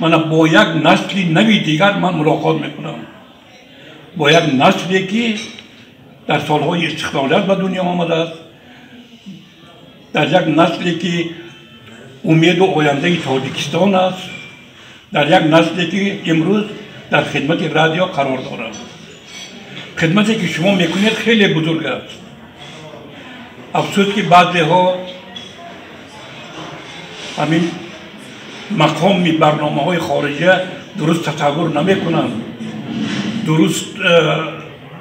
من با یک نسل نوی دیگر من ملاقات میکنم، با یک نسلی که در سالهای استقلالیت به دنیا آمده است، در یک نسلی که امید و آینده تاجیکستان است، در یک نسلی که امروز در خدمت رادیو قرار دارد. خدمتی که شما میکنید خیلی بزرگ است. افسوس که بعضی ها همین مقام برنامه های خارجه درست تصور نمی کنند، درست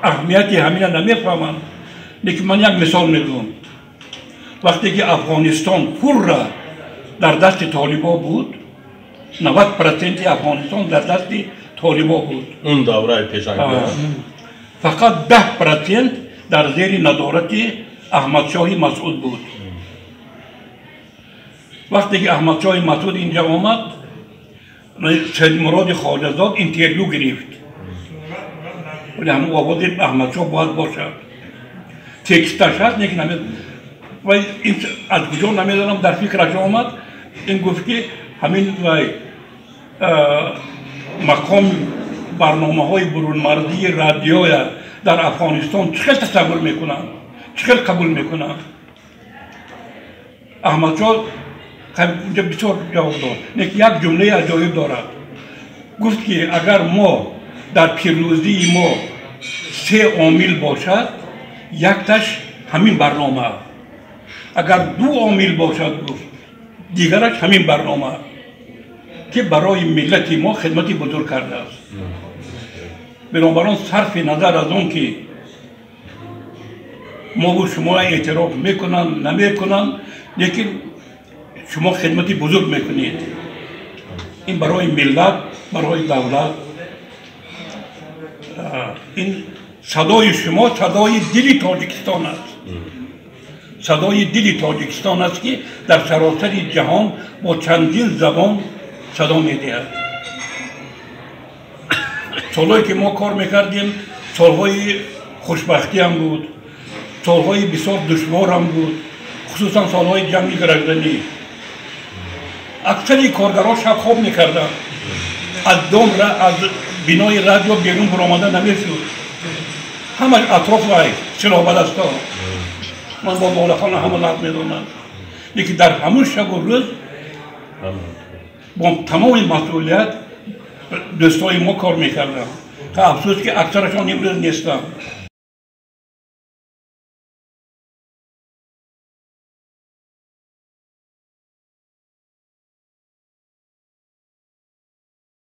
اهمیتی همین نمیفهمند. لیکن من یک مثال میگم، وقتی که افغانستان پر را در دست طالبان بود، 90% افغانستان در دست طالبان بود. اون دوره پیشنگاه فقط 10% در زیر نظارت احمد شاه مسعود بود. وقتی که احمد شاه مسعود اینجا آمد، سید مراد خواجه‌زاد اینترویو گرفت، ولی همون آواز احمد شاه باید باشد. تکستش هست لیکن و این از کجا نمیدانم در فکرش آمد، این گفت که همین مقام برنامه های برونمردی رادیو در افغانستان چقدر تصور میکنن، چقدر قبول میکنن. احمد شاه اونجا بسیار جواب داد، لیکن یک جمله عجایب دارد. گفت که اگر ما در پیروزی ما 3 عامل باشد، یکتش همین برنامه، اگر 2 عامل باشد گفت دیگرش همین برنامه که برای ملت ما خدمتی بزرگ کرده است. بنابراین صرف نظر از اون که ما و شما اعتراف میکنن نمیکنن، لیکن شما خدمتی بزرگ میکنید. این برای ملت، برای دولت، این صدای شما صدای دل تاجیکستان است. صدای دل تاجیکستان است که در سراسر جهان با چندین زبان صدا میدهد. سالهایی که ما کار میکردیم سالهای خوشبختی هم بود، سالهای بسیار دشوار هم بود، خصوصا سالهای جنگ گرجدنی. اکثر کارگران شب خواب میکردن، از بینای رادیو بیرون برآمده نمیشد، همه اطراف رای سلاح بدستا. من با مولفان همه لحظ میدونم، لیکن در همون شب و روز با تمام مسئولیت دوستای ما کار میکردم، که افسوس که اکثرشان امروز نیستن.